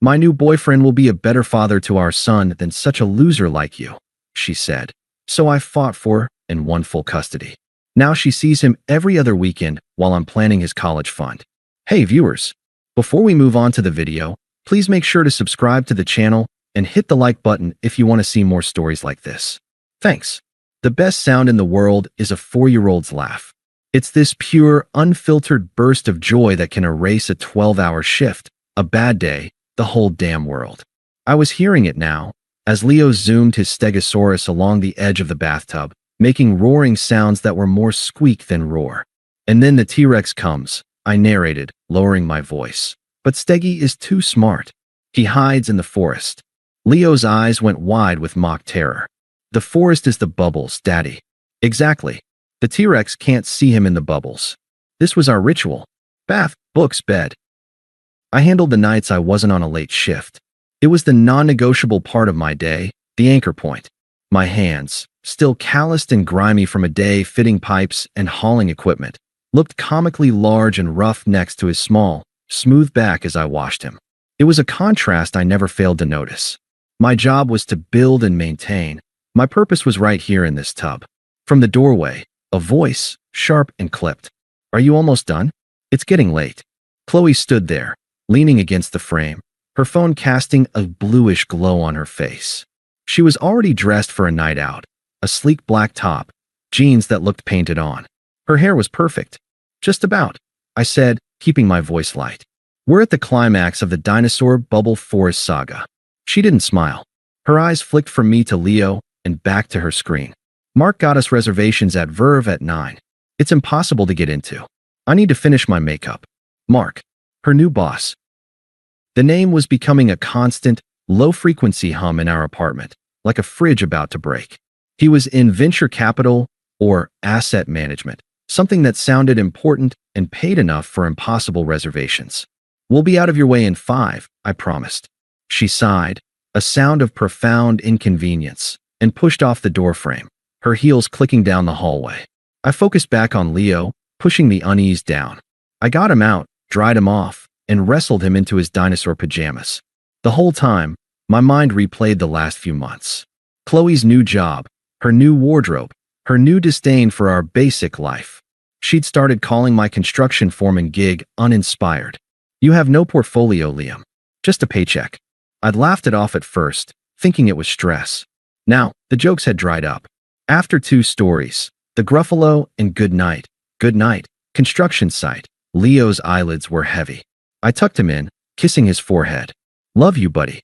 My new boyfriend will be a better father to our son than such a loser like you, she said. So I fought for and won full custody. Now she sees him every other weekend while I'm planning his college fund. Hey viewers, before we move on to the video, please make sure to subscribe to the channel and hit the like button if you want to see more stories like this. Thanks. The best sound in the world is a 4-year-old's laugh. It's this pure, unfiltered burst of joy that can erase a 12-hour shift, a bad day, the whole damn world. I was hearing it now, as Leo zoomed his stegosaurus along the edge of the bathtub, making roaring sounds that were more squeak than roar. And then the T-Rex comes, I narrated, lowering my voice. But Steggy is too smart. He hides in the forest. Leo's eyes went wide with mock terror. The forest is the bubbles, Daddy. Exactly. The T-Rex can't see him in the bubbles. This was our ritual. Bath, books, bed. I handled the nights I wasn't on a late shift. It was the non-negotiable part of my day, the anchor point. My hands, still calloused and grimy from a day fitting pipes and hauling equipment, looked comically large and rough next to his small, smooth back as I washed him. It was a contrast I never failed to notice. My job was to build and maintain. My purpose was right here in this tub. From the doorway, a voice, sharp and clipped. Are you almost done? It's getting late. Qley stood there, leaning against the frame, her phone casting a bluish glow on her face. She was already dressed for a night out, a sleek black top, jeans that looked painted on. Her hair was perfect. Just about, I said, keeping my voice light. We're at the climax of the dinosaur bubble forest saga. She didn't smile. Her eyes flicked from me to Leo and back to her screen. Mark got us reservations at Verve at 9. It's impossible to get into. I need to finish my makeup. Mark, her new boss. The name was becoming a constant, low-frequency hum in our apartment, like a fridge about to break. He was in venture capital or asset management, something that sounded important and paid enough for impossible reservations. We'll be out of your way in 5, I promised. She sighed, a sound of profound inconvenience, and pushed off the doorframe, her heels clicking down the hallway. I focused back on Leo, pushing the unease down. I got him out, dried him off, and wrestled him into his dinosaur pajamas. The whole time, my mind replayed the last few months. Qley's new job, her new wardrobe, her new disdain for our basic life. She'd started calling my construction foreman gig uninspired. You have no portfolio, Liam. Just a paycheck. I'd laughed it off at first, thinking it was stress. Now, the jokes had dried up. After 2 stories, the Gruffalo and good night, construction site, Leo's eyelids were heavy. I tucked him in, kissing his forehead. Love you, buddy.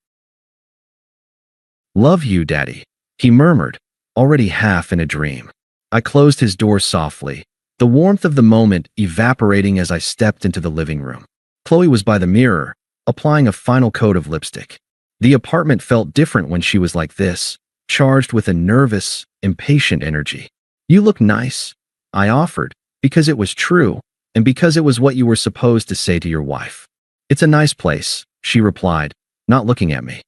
Love you, Daddy, he murmured, already half in a dream. I closed his door softly, the warmth of the moment evaporating as I stepped into the living room. Qley was by the mirror, applying a final coat of lipstick. The apartment felt different when she was like this, charged with a nervous, impatient energy. You look nice, I offered, because it was true, and because it was what you were supposed to say to your wife. It's a nice place, she replied, not looking at me.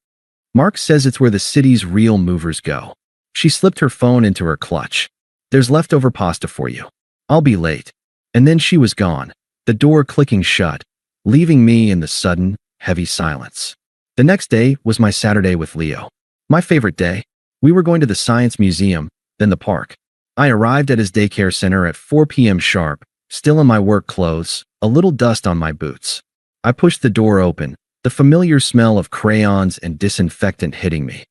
Mark says it's where the city's real movers go. She slipped her phone into her clutch. There's leftover pasta for you. I'll be late. And then she was gone, the door clicking shut, leaving me in the sudden, heavy silence. The next day was my Saturday with Leo. My favorite day. We were going to the Science Museum, then the park. I arrived at his daycare center at 4 p.m. sharp, still in my work clothes, a little dust on my boots. I pushed the door open, the familiar smell of crayons and disinfectant hitting me.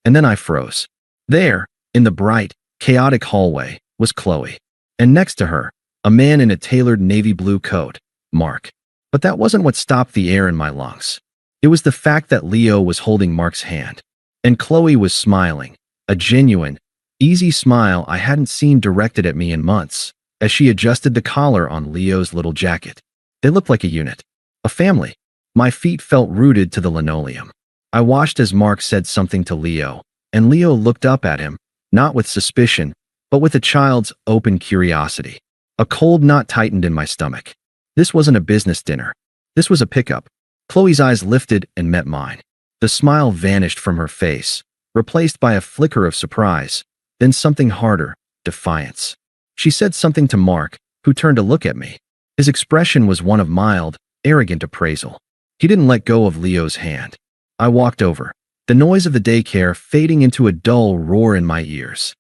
And then I froze. There, in the bright, chaotic hallway, was Qley. And next to her, a man in a tailored navy blue coat, Mark. But that wasn't what stopped the air in my lungs. It was the fact that Leo was holding Mark's hand. And Qley was smiling, a genuine, easy smile I hadn't seen directed at me in months, as she adjusted the collar on Leo's little jacket. They looked like a unit, a family. My feet felt rooted to the linoleum. I watched as Mark said something to Leo, and Leo looked up at him, not with suspicion, but with a child's open curiosity. A cold knot tightened in my stomach. This wasn't a business dinner. This was a pickup. Qley's eyes lifted and met mine. The smile vanished from her face, replaced by a flicker of surprise, then something harder, defiance. She said something to Mark, who turned to look at me. His expression was one of mild, arrogant appraisal. He didn't let go of Leo's hand. I walked over, the noise of the daycare fading into a dull roar in my ears.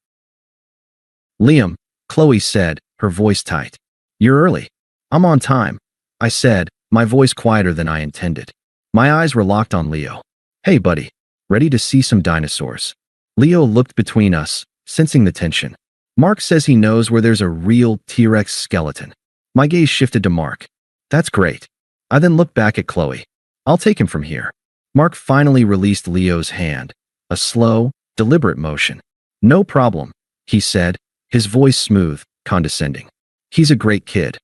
"Liam," Qley said, her voice tight. "You're early." "I'm on time," I said, my voice quieter than I intended. My eyes were locked on Leo. "Hey, buddy. Ready to see some dinosaurs?" Leo looked between us, sensing the tension. "Mark says he knows where there's a real T-Rex skeleton." My gaze shifted to Mark. "That's great." I then looked back at Qley. "I'll take him from here." Mark finally released Leo's hand, a slow, deliberate motion. "No problem," he said, his voice smooth, condescending. "He's a great kid."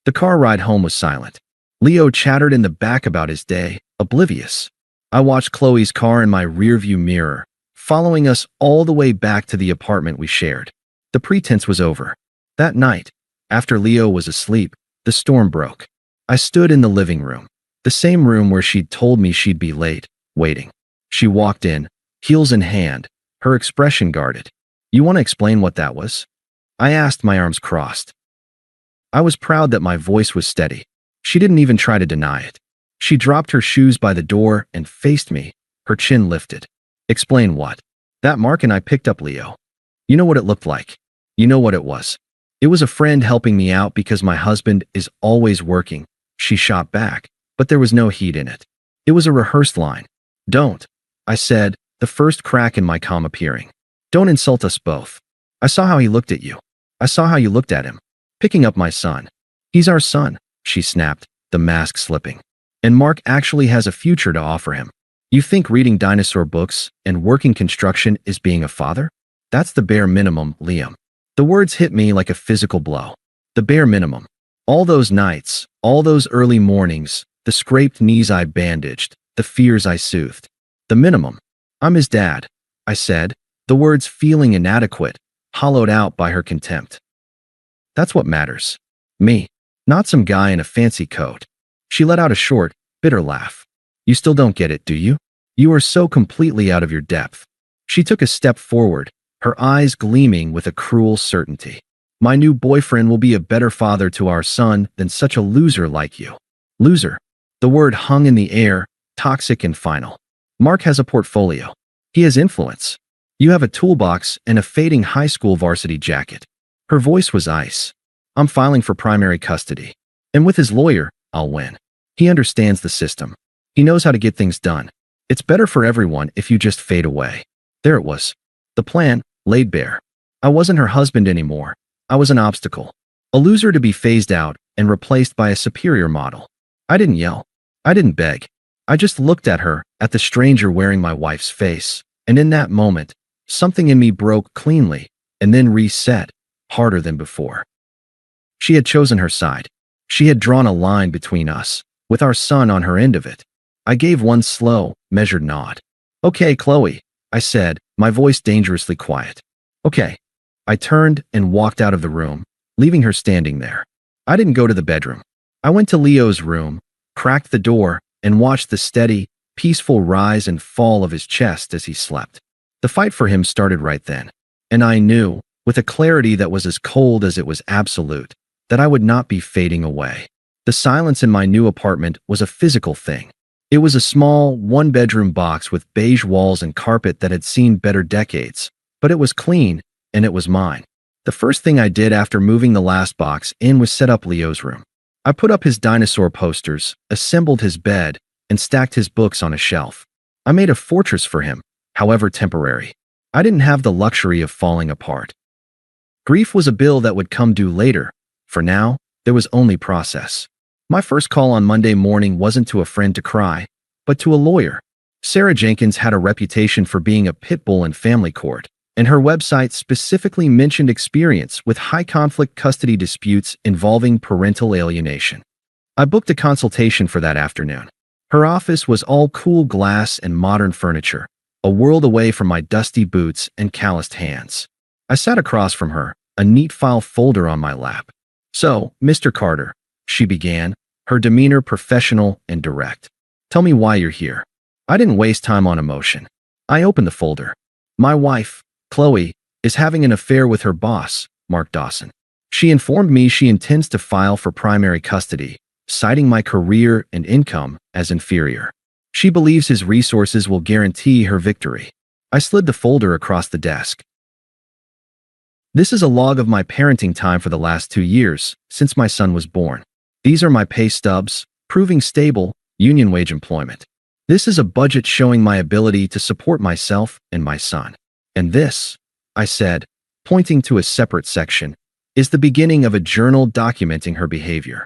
The car ride home was silent. Leo chattered in the back about his day, oblivious. I watched Qley's car in my rearview mirror, following us all the way back to the apartment we shared. The pretense was over. That night, after Leo was asleep, the storm broke. I stood in the living room, the same room where she'd told me she'd be late, waiting. She walked in, heels in hand, her expression guarded. "You want to explain what that was?" I asked, my arms crossed. I was proud that my voice was steady. She didn't even try to deny it. She dropped her shoes by the door and faced me, her chin lifted. "Explain what?" "That Mark and I picked up Leo. You know what it looked like. You know what it was. It was a friend helping me out because my husband is always working," she shot back, but there was no heat in it. It was a rehearsed line. "Don't," I said, the first crack in my calm appearing. "Don't insult us both. I saw how he looked at you. I saw how you looked at him. Picking up my son. He's our son," she snapped, the mask slipping. "And Mark actually has a future to offer him. You think reading dinosaur books and working construction is being a father? That's the bare minimum, Liam." The words hit me like a physical blow. The bare minimum. All those nights, all those early mornings, the scraped knees I bandaged, the fears I soothed. The minimum. "I'm his dad," I said, the words feeling inadequate, hollowed out by her contempt. "That's what matters. Me. Not some guy in a fancy coat." She let out a short, bitter laugh. "You still don't get it, do you? You are so completely out of your depth." She took a step forward, her eyes gleaming with a cruel certainty. "My new boyfriend will be a better father to our son than such a loser like you." Loser. The word hung in the air, toxic and final. "Mark has a portfolio. He has influence. You have a toolbox and a fading high school varsity jacket." Her voice was ice. "I'm filing for primary custody. And with his lawyer, I'll win. He understands the system. He knows how to get things done. It's better for everyone if you just fade away." There it was. The plan, laid bare. I wasn't her husband anymore. I was an obstacle. A loser to be phased out and replaced by a superior model. I didn't yell. I didn't beg. I just looked at her, at the stranger wearing my wife's face, and in that moment, something in me broke cleanly, and then reset, harder than before. She had chosen her side. She had drawn a line between us, with our son on her end of it. I gave one slow, measured nod. "Okay, Qley," I said, my voice dangerously quiet. "Okay." I turned and walked out of the room, leaving her standing there. I didn't go to the bedroom. I went to Leo's room, cracked the door, and watched the steady, peaceful rise and fall of his chest as he slept. The fight for him started right then. And I knew, with a clarity that was as cold as it was absolute, that I would not be fading away. The silence in my new apartment was a physical thing. It was a small, one-bedroom box with beige walls and carpet that had seen better decades, but it was clean, and it was mine. The first thing I did after moving the last box in was set up Leo's room. I put up his dinosaur posters, assembled his bed, and stacked his books on a shelf. I made a fortress for him, however temporary. I didn't have the luxury of falling apart. Grief was a bill that would come due later. For now, there was only process. My first call on Monday morning wasn't to a friend to cry, but to a lawyer. Sarah Jenkins had a reputation for being a pit bull in family court, and her website specifically mentioned experience with high-conflict custody disputes involving parental alienation. I booked a consultation for that afternoon. Her office was all cool glass and modern furniture, a world away from my dusty boots and calloused hands. I sat across from her, a neat file folder on my lap. "So, Mr. Carter," she began, her demeanor professional and direct. "Tell me why you're here." I didn't waste time on emotion. I opened the folder. "My wife, Qley, is having an affair with her boss, Mark Dawson. She informed me she intends to file for primary custody, citing my career and income as inferior. She believes his resources will guarantee her victory. I slid the folder across the desk. This is a log of my parenting time for the last 2 years, since my son was born. These are my pay stubs, proving stable, union wage employment. This is a budget showing my ability to support myself and my son. And this, I said, pointing to a separate section, is the beginning of a journal documenting her behavior.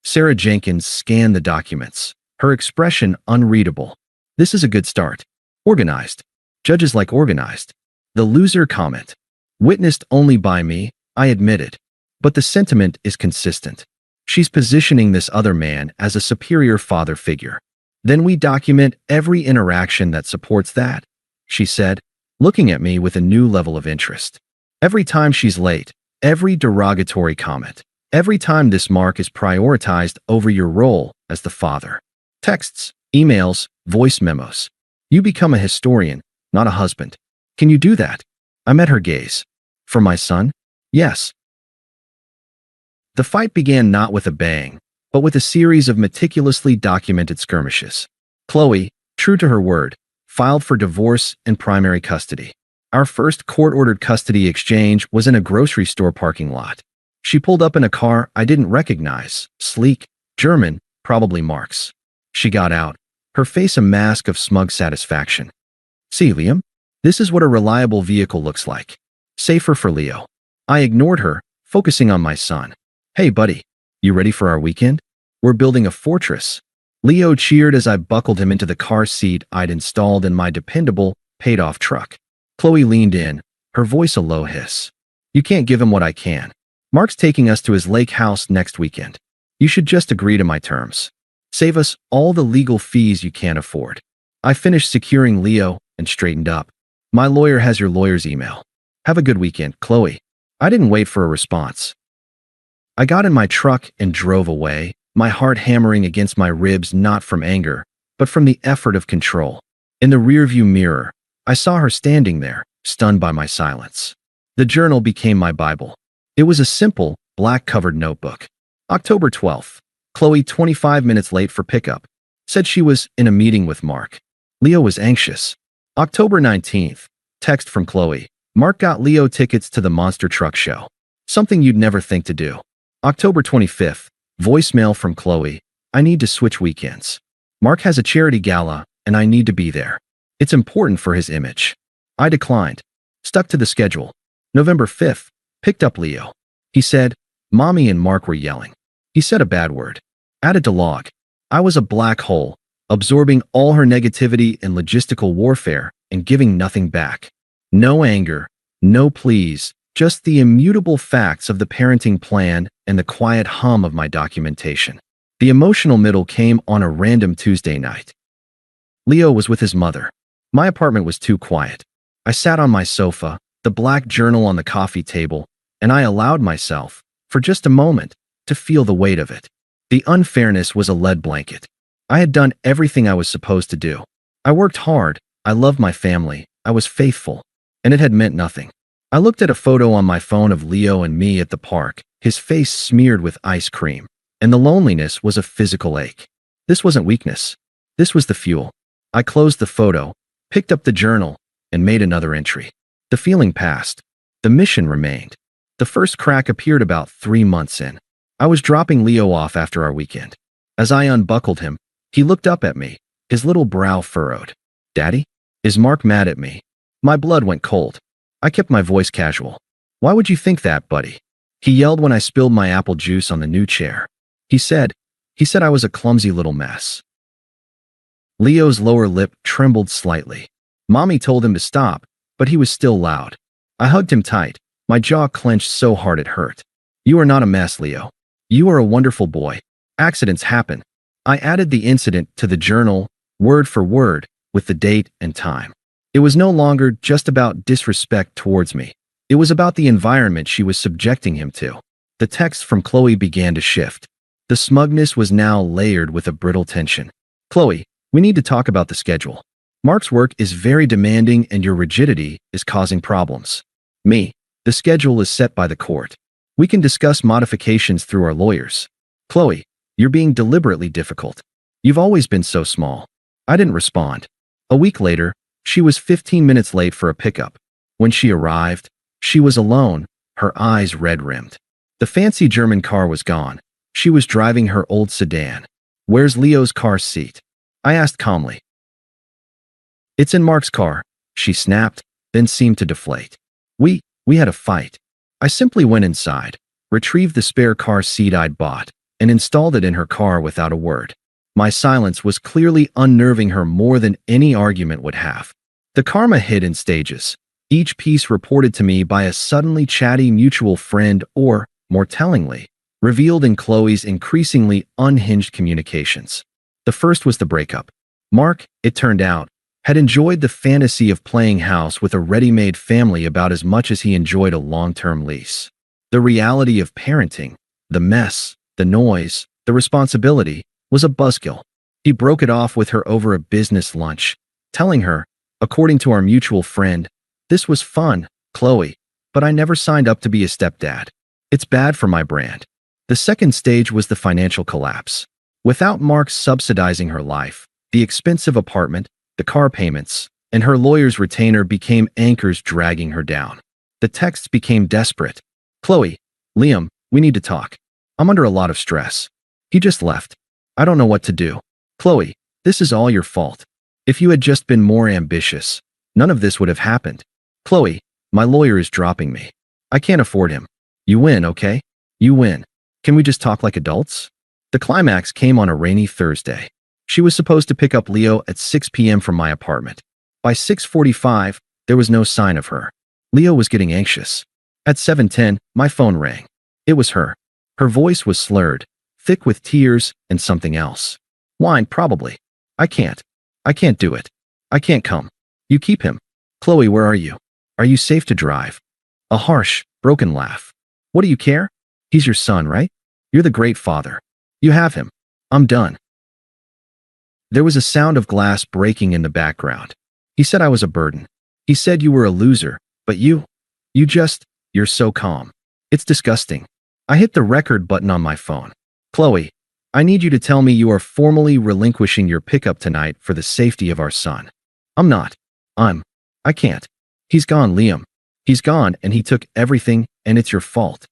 Sarah Jenkins scanned the documents, her expression unreadable. This is a good start. Organized. Judges like organized. The loser comment. Witnessed only by me, I admitted. But the sentiment is consistent. She's positioning this other man as a superior father figure. Then we document every interaction that supports that, she said, looking at me with a new level of interest. Every time she's late, every derogatory comment, every time this mark is prioritized over your role as the father. Texts, emails, voice memos. You become a historian, not a husband. Can you do that? I met her gaze. For my son? Yes. The fight began not with a bang, but with a series of meticulously documented skirmishes. Qley, true to her word, filed for divorce and primary custody. Our first court-ordered custody exchange was in a grocery store parking lot. She pulled up in a car I didn't recognize, sleek, German, probably Mark's. She got out, her face a mask of smug satisfaction. See, Liam? This is what a reliable vehicle looks like. Safer for Leo. I ignored her, focusing on my son. Hey, buddy, you ready for our weekend? We're building a fortress. Leo cheered as I buckled him into the car seat I'd installed in my dependable, paid-off truck. Qley leaned in, her voice a low hiss. You can't give him what I can. Mark's taking us to his lake house next weekend. You should just agree to my terms. Save us all the legal fees you can't afford. I finished securing Leo and straightened up. My lawyer has your lawyer's email. Have a good weekend, Qley. I didn't wait for a response. I got in my truck and drove away, my heart hammering against my ribs not from anger, but from the effort of control. In the rearview mirror, I saw her standing there, stunned by my silence. The journal became my Bible. It was a simple, black-covered notebook. October 12th. Qley 25 minutes late for pickup. Said she was in a meeting with Mark. Leo was anxious. October 19th. Text from Qley. Mark got Leo tickets to the monster truck show. Something you'd never think to do. October 25th. Voicemail from Qley. I need to switch weekends. Mark has a charity gala, and I need to be there. It's important for his image. I declined. Stuck to the schedule. November 5th. Picked up Leo. He said, Mommy and Mark were yelling. He said a bad word. Added to log. I was a black hole, absorbing all her negativity and logistical warfare and giving nothing back. No anger, no pleas, just the immutable facts of the parenting plan and the quiet hum of my documentation. The emotional middle came on a random Tuesday night. Leo was with his mother. My apartment was too quiet. I sat on my sofa, the black journal on the coffee table, and I allowed myself, for just a moment, to feel the weight of it. The unfairness was a lead blanket. I had done everything I was supposed to do. I worked hard, I loved my family, I was faithful, and it had meant nothing. I looked at a photo on my phone of Leo and me at the park, his face smeared with ice cream, and the loneliness was a physical ache. This wasn't weakness. This was the fuel. I closed the photo, picked up the journal, and made another entry. The feeling passed. The mission remained. The first crack appeared about 3 months in. I was dropping Leo off after our weekend. As I unbuckled him, he looked up at me, his little brow furrowed. Daddy? Is Mark mad at me? My blood went cold. I kept my voice casual. Why would you think that, buddy? He yelled when I spilled my apple juice on the new chair. He said I was a clumsy little mess. Leo's lower lip trembled slightly. Mommy told him to stop, but he was still loud. I hugged him tight, my jaw clenched so hard it hurt. You are not a mess, Leo. You are a wonderful boy. Accidents happen. I added the incident to the journal, word for word, with the date and time. It was no longer just about disrespect towards me. It was about the environment she was subjecting him to. The text from Qley began to shift. The smugness was now layered with a brittle tension. Qley, we need to talk about the schedule. Mark's work is very demanding and your rigidity is causing problems. Me, the schedule is set by the court. We can discuss modifications through our lawyers. Qley, You're being deliberately difficult. You've always been so small. I didn't respond. A week later, she was 15 minutes late for a pickup. When she arrived, she was alone, her eyes red-rimmed. The fancy German car was gone. She was driving her old sedan. "Where's Leo's car seat?" I asked calmly. "It's in Mark's car," she snapped, then seemed to deflate. We had a fight. I simply went inside, retrieved the spare car seat I'd bought, and installed it in her car without a word. My silence was clearly unnerving her more than any argument would have. The karma hit in stages, each piece reported to me by a suddenly chatty mutual friend or, more tellingly, revealed in Qley's increasingly unhinged communications. The first was the breakup. Mark, it turned out, had enjoyed the fantasy of playing house with a ready-made family about as much as he enjoyed a long-term lease. The reality of parenting, the mess, the noise, the responsibility, was a buzzkill. He broke it off with her over a business lunch, telling her, according to our mutual friend, "This was fun, Qley, but I never signed up to be a stepdad. It's bad for my brand." The second stage was the financial collapse. Without Mark subsidizing her life, the expensive apartment, the car payments, and her lawyer's retainer became anchors dragging her down. The texts became desperate. "Qley, Liam, we need to talk. I'm under a lot of stress. He just left. I don't know what to do. Qley, this is all your fault. If you had just been more ambitious, none of this would have happened. Qley, my lawyer is dropping me. I can't afford him. You win, okay? You win. Can we just talk like adults?" The climax came on a rainy Thursday. She was supposed to pick up Leo at 6 p.m. from my apartment. By 6:45, there was no sign of her. Leo was getting anxious. At 7:10, my phone rang. It was her. Her voice was slurred, thick with tears and something else. "Wine, probably. I can't do it. I can't come. You keep him. Qley, where are you? Are you safe to drive?" A harsh, broken laugh. "What do you care? He's your son, right? You're the great father. You have him. I'm done." There was a sound of glass breaking in the background. "He said I was a burden. He said you were a loser, but you're so calm. It's disgusting." I hit the record button on my phone. "Qley, I need you to tell me you are formally relinquishing your pickup tonight for the safety of our son." "I'm not. I can't. He's gone, Liam. He's gone and he took everything and it's your fault."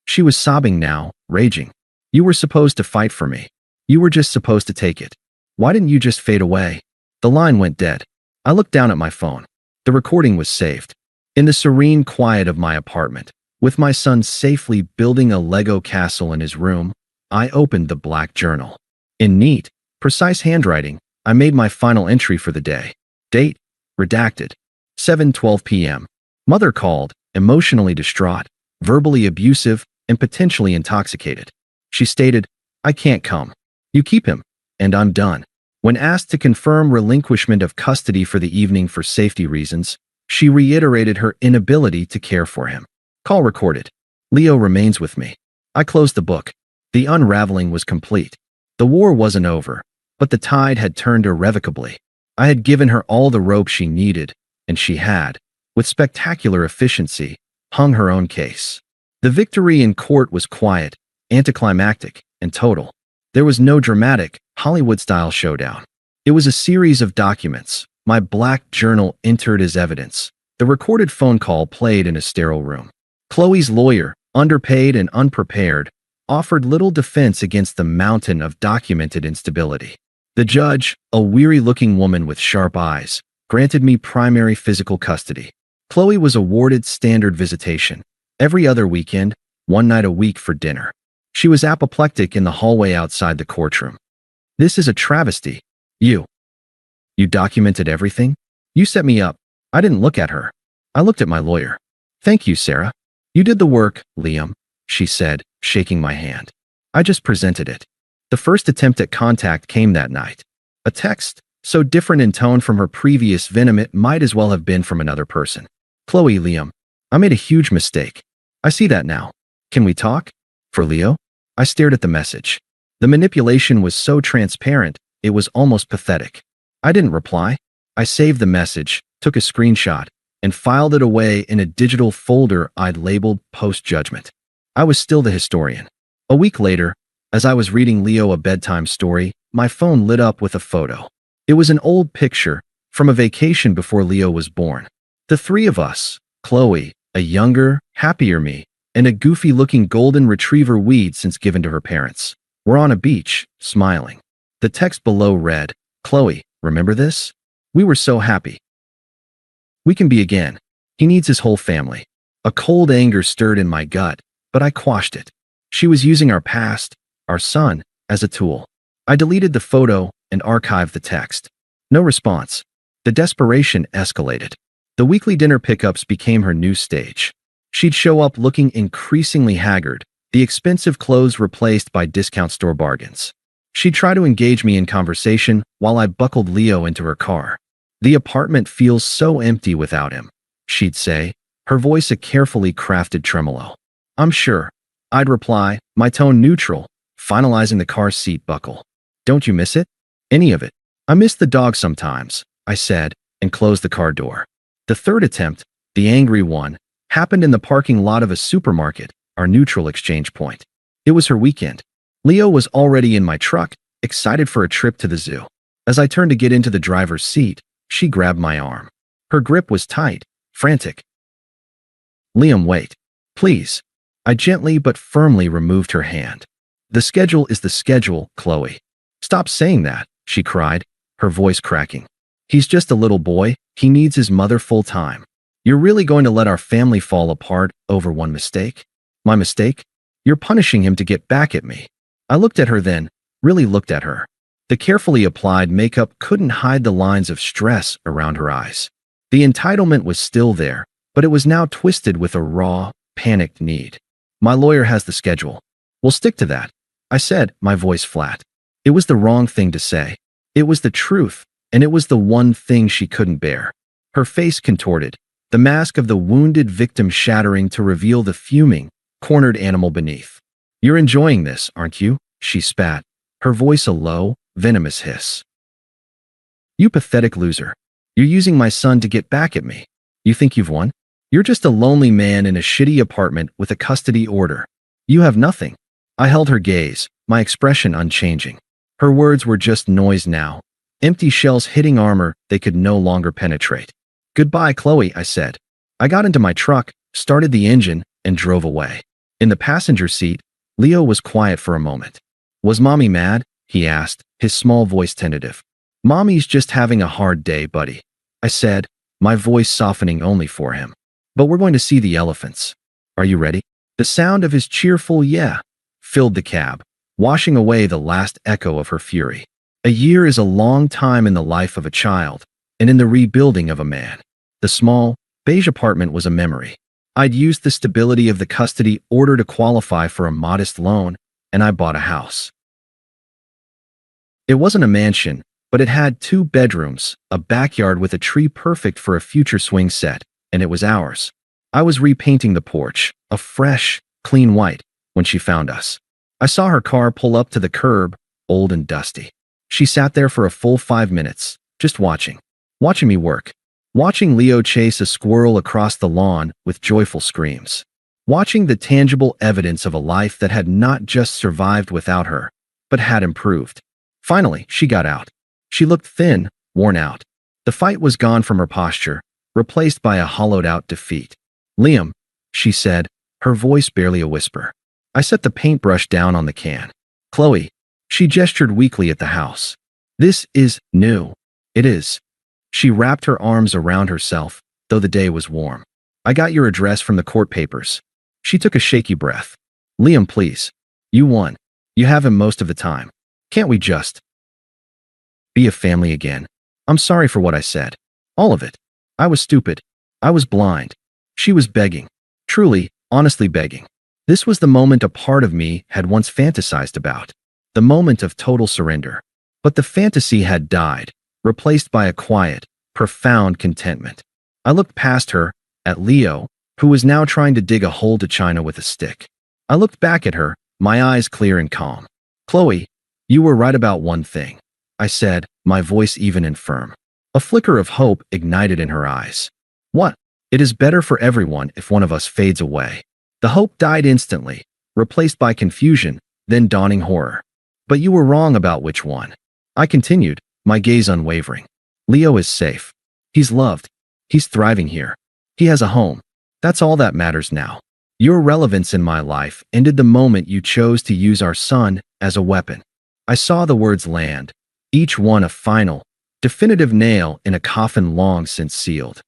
She was sobbing now, raging. "You were supposed to fight for me. You were just supposed to take it. Why didn't you just fade away?" The line went dead. I looked down at my phone. The recording was saved. In the serene quiet of my apartment, with my son safely building a Lego castle in his room, I opened the black journal. In neat, precise handwriting, I made my final entry for the day. Date, redacted. 7:12 p.m. Mother called, emotionally distraught, verbally abusive, and potentially intoxicated. She stated, "I can't come. You keep him, and I'm done." When asked to confirm relinquishment of custody for the evening for safety reasons, she reiterated her inability to care for him. Call recorded. "Leo remains with me." I closed the book. The unraveling was complete. The war wasn't over, but the tide had turned irrevocably. I had given her all the rope she needed, and she had, with spectacular efficiency, hung her own case. The victory in court was quiet, anticlimactic, and total. There was no dramatic, Hollywood-style showdown. It was a series of documents, my black journal entered as evidence. The recorded phone call played in a sterile room. Qley's lawyer, underpaid and unprepared, offered little defense against the mountain of documented instability. The judge, a weary-looking woman with sharp eyes, granted me primary physical custody. Qley was awarded standard visitation, every other weekend, one night a week for dinner. She was apoplectic in the hallway outside the courtroom. "This is a travesty. You documented everything? You set me up." I didn't look at her. I looked at my lawyer. "Thank you, Sarah. You did the work, Liam," she said, shaking my hand. I just presented it. The first attempt at contact came that night. A text, so different in tone from her previous venom it might as well have been from another person. "Qley, Liam, I made a huge mistake. I see that now. Can we talk? For Leo?" I stared at the message. The manipulation was so transparent, it was almost pathetic. I didn't reply. I saved the message, took a screenshot, and filed it away in a digital folder I'd labeled post-judgment. I was still the historian. A week later, As I was reading Leo a bedtime story, my phone lit up with a photo. It was an old picture from a vacation before Leo was born. The three of us, Qley, a younger, happier me, and a goofy-looking golden retriever weed since given to her parents, were on a beach, smiling. The text below read, "Qley, remember this? We were so happy. We can be again. He needs his whole family." A cold anger stirred in my gut, but I quashed it. She was using our past, our son, as a tool. I deleted the photo and archived the text. No response. The desperation escalated. The weekly dinner pickups became her new stage. She'd show up looking increasingly haggard, the expensive clothes replaced by discount store bargains. She'd try to engage me in conversation while I buckled Leo into her car. "The apartment feels so empty without him," she'd say, her voice a carefully crafted tremolo. "I'm sure," I'd reply, my tone neutral, finalizing the car seat buckle. "Don't you miss it? Any of it?" "I miss the dog sometimes," I said, and closed the car door. The third attempt, the angry one, happened in the parking lot of a supermarket, our neutral exchange point. It was her weekend. Leo was already in my truck, excited for a trip to the zoo. As I turned to get into the driver's seat, she grabbed my arm. Her grip was tight, frantic. "Liam, wait. Please." I gently but firmly removed her hand. "The schedule is the schedule, Qley." "Stop saying that," she cried, her voice cracking. "He's just a little boy. He needs his mother full time. You're really going to let our family fall apart over one mistake?" "My mistake? You're punishing him to get back at me." I looked at her then, really looked at her. The carefully applied makeup couldn't hide the lines of stress around her eyes. The entitlement was still there, but it was now twisted with a raw, panicked need. "My lawyer has the schedule. We'll stick to that," I said, my voice flat. It was the wrong thing to say. It was the truth, and it was the one thing she couldn't bear. Her face contorted, the mask of the wounded victim shattering to reveal the fuming, cornered animal beneath. "You're enjoying this, aren't you?" she spat, her voice a low, venomous hiss. "You pathetic loser. You're using my son to get back at me. You think you've won? You're just a lonely man in a shitty apartment with a custody order. You have nothing." I held her gaze, my expression unchanging. Her words were just noise now, empty shells hitting armor they could no longer penetrate. "Goodbye, Qley," I said. I got into my truck, started the engine, and drove away. In the passenger seat, Leo was quiet for a moment. "Was Mommy mad?" he asked, his small voice tentative. "Mommy's just having a hard day, buddy," I said, my voice softening only for him. "But we're going to see the elephants. Are you ready?" The sound of his cheerful "yeah" filled the cab, washing away the last echo of her fury. A year is a long time in the life of a child, and in the rebuilding of a man. The small, beige apartment was a memory. I'd used the stability of the custody order to qualify for a modest loan, and I bought a house. It wasn't a mansion, but it had 2 bedrooms, a backyard with a tree perfect for a future swing set, and it was ours. I was repainting the porch, a fresh, clean white, when she found us. I saw her car pull up to the curb, old and dusty. She sat there for a full 5 minutes, just watching me work. Watching Leo chase a squirrel across the lawn with joyful screams. Watching the tangible evidence of a life that had not just survived without her, but had improved. Finally, she got out. She looked thin, worn out. The fight was gone from her posture, replaced by a hollowed-out defeat. "Liam," she said, her voice barely a whisper. I set the paintbrush down on the can. "Qley," she gestured weakly at the house. "This is new." "It is." She wrapped her arms around herself, though the day was warm. "I got your address from the court papers." She took a shaky breath. "Liam, please. You won. You have him most of the time. Can't we just be a family again?" "I'm sorry for what I said. All of it. I was stupid. I was blind." She was begging. Truly, honestly begging. This was the moment a part of me had once fantasized about. The moment of total surrender. But the fantasy had died, replaced by a quiet, profound contentment. I looked past her, at Leo, who was now trying to dig a hole to China with a stick. I looked back at her, my eyes clear and calm. "Qley, you were right about one thing," I said, my voice even and firm. A flicker of hope ignited in her eyes. "What?" "It is better for everyone if one of us fades away." The hope died instantly, replaced by confusion, then dawning horror. But you were wrong about which one. I continued, my gaze unwavering. Leo is safe. He's loved. He's thriving here. He has a home. That's all that matters now. Your relevance in my life ended the moment you chose to use our son as a weapon. I saw the words land, each one a final, definitive nail in a coffin long since sealed.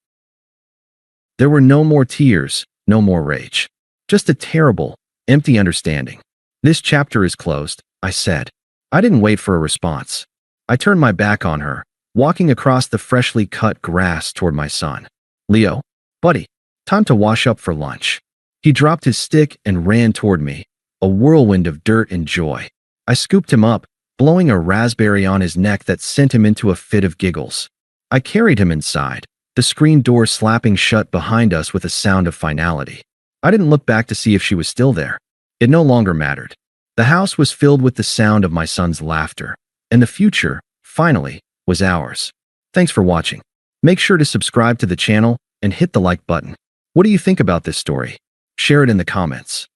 There were no more tears, no more rage. Just a terrible, empty understanding. This chapter is closed, I said. I didn't wait for a response. I turned my back on her, walking across the freshly cut grass toward my son. Leo, buddy, time to wash up for lunch. He dropped his stick and ran toward me, a whirlwind of dirt and joy. I scooped him up, blowing a raspberry on his neck that sent him into a fit of giggles. I carried him inside, the screen door slapping shut behind us with a sound of finality. I didn't look back to see if she was still there. It no longer mattered. The house was filled with the sound of my son's laughter, and the future, finally, was ours. Thanks for watching. Make sure to subscribe to the channel and hit the like button. What do you think about this story? Share it in the comments.